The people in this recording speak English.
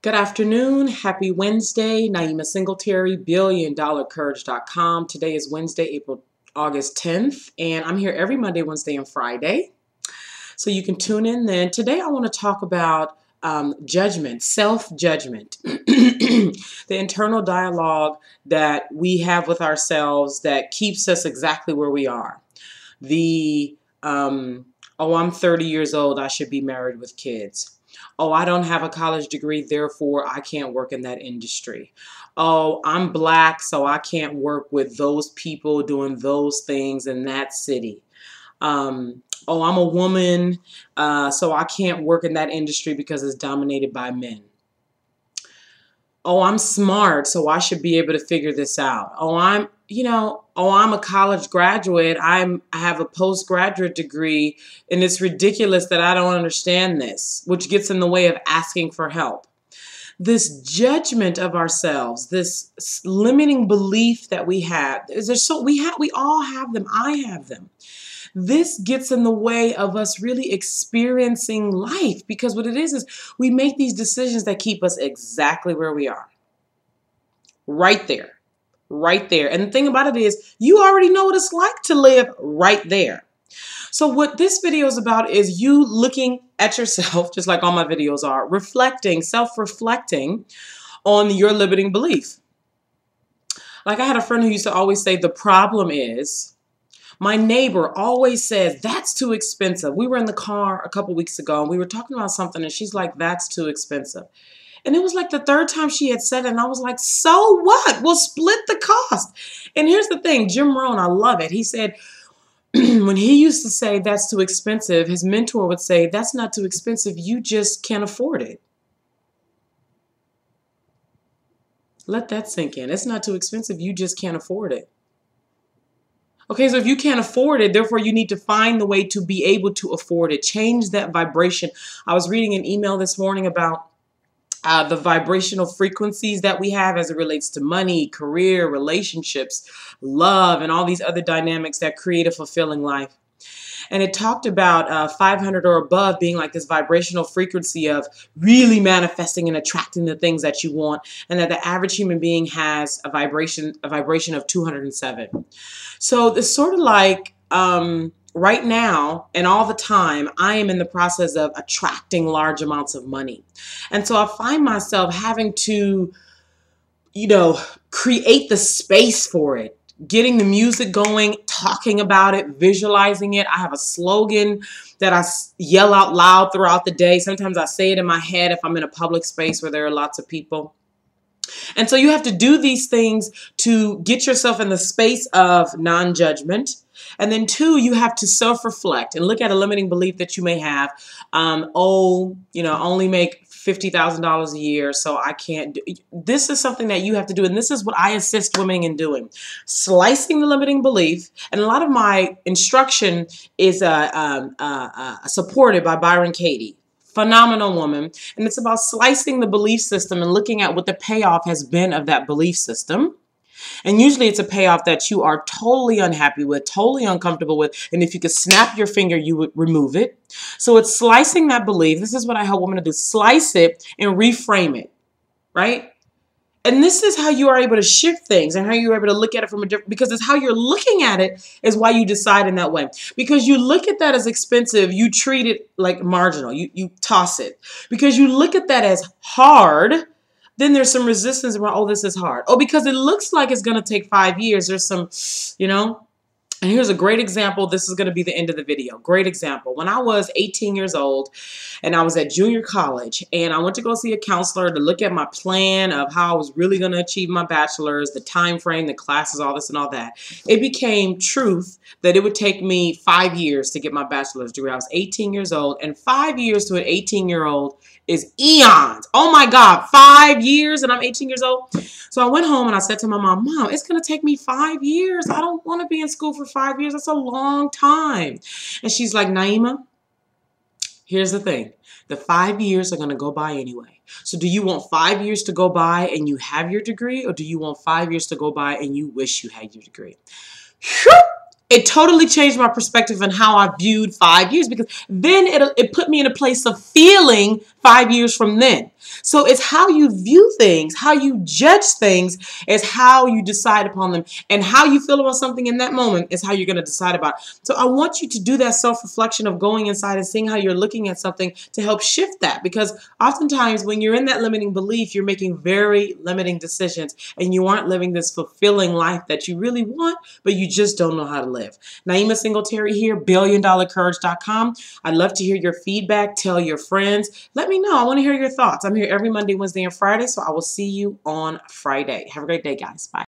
Good afternoon. Happy Wednesday. Naima SIngletary, BillionDollarCourage.com. Today is Wednesday, August 10th, and I'm here every Monday, Wednesday, and Friday. So you can tune in then. Today I want to talk about judgment, self-judgment, the internal dialogue that we have with ourselves that keeps us exactly where we are. Oh, I'm 30 years old, I should be married with kids. Oh, I don't have a college degree, therefore I can't work in that industry. Oh, I'm black, so I can't work with those people doing those things in that city. Oh, I'm a woman, so I can't work in that industry because it's dominated by men. Oh, I'm smart, so I should be able to figure this out. Oh, I'm a college graduate. I have a postgraduate degree, and it's ridiculous that I don't understand this, which gets in the way of asking for help. This judgment of ourselves, this limiting belief that we have, we all have them. I have them. This gets in the way of us really experiencing life, because what it is we make these decisions that keep us exactly where we are. Right there. Right there. And the thing about it is you already know what it's like to live right there. So what this video is about is you looking at yourself, just like all my videos are, reflecting, self-reflecting on your limiting belief. Like I had a friend who used to always say, the problem is, my neighbor always says, that's too expensive. We were in the car a couple weeks ago and we were talking about something and she's like, that's too expensive. And it was like the third time she had said it, and I was like, so what? We'll split the cost. And here's the thing, Jim Rohn, I love it. He said, when he used to say that's too expensive, his mentor would say, that's not too expensive, you just can't afford it. Let that sink in. It's not too expensive, you just can't afford it. Okay, so if you can't afford it, therefore you need to find the way to be able to afford it. Change that vibration. I was reading an email this morning about the vibrational frequencies that we have as it relates to money, career, relationships, love, and all these other dynamics that create a fulfilling life. And it talked about 500 or above being like this vibrational frequency of really manifesting and attracting the things that you want, and that the average human being has a vibration of 207. So it's sort of like right now and all the time, I am in the process of attracting large amounts of money. And so I find myself having to, create the space for it, getting the music going, talking about it, visualizing it. I have a slogan that I yell out loud throughout the day. Sometimes I say it in my head if I'm in a public space where there are lots of people. And so you have to do these things to get yourself in the space of non-judgment. And then two, you have to self-reflect and look at a limiting belief that you may have. Only make $50,000 a year, so I can't do. This is something that you have to do, and this is what I assist women in doing. Slicing the limiting belief, and a lot of my instruction is supported by Byron Katie. Phenomenal woman. And it's about slicing the belief system and looking at what the payoff has been of that belief system. And usually it's a payoff that you are totally unhappy with, totally uncomfortable with. And if you could snap your finger, you would remove it. So it's slicing that belief. This is what I help women to do. Slice it and reframe it, right? And this is how you are able to shift things and how you're able to look at it from a different, because it's how you're looking at it is why you decide in that way. Because you look at that as expensive, you treat it like marginal. You toss it. Because you look at that as hard, then there's some resistance around, oh, this is hard. Oh, because it looks like it's going to take 5 years. There's some, And here's a great example. This is going to be the end of the video. Great example. When I was 18 years old and I was at junior college and I went to go see a counselor to look at my plan of how I was really going to achieve my bachelor's, the time frame, the classes, all this and all that. It became truth that it would take me 5 years to get my bachelor's degree. I was 18 years old, and 5 years to an 18-year-old is eons. Oh my God, 5 years and I'm 18 years old. So I went home and I said to my mom, Mom, it's going to take me 5 years. I don't want to be in school for 5 years. That's a long time. And she's like, Naima, here's the thing. The 5 years are going to go by anyway. So do you want 5 years to go by and you have your degree, or do you want 5 years to go by and you wish you had your degree? Whew! It totally changed my perspective on how I viewed 5 years, because then it put me in a place of feeling 5 years from then. So it's how you view things, how you judge things is how you decide upon them. And how you feel about something in that moment is how you're going to decide about it. So I want you to do that self-reflection of going inside and seeing how you're looking at something to help shift that. Because oftentimes when you're in that limiting belief, you're making very limiting decisions and you aren't living this fulfilling life that you really want, but you just don't know how to live. Naima Singletary here, BillionDollarCourage.com. I'd love to hear your feedback. Tell your friends. Let me know. I want to hear your thoughts. I'm here every Monday, Wednesday, and Friday, so I will see you on Friday. Have a great day, guys. Bye.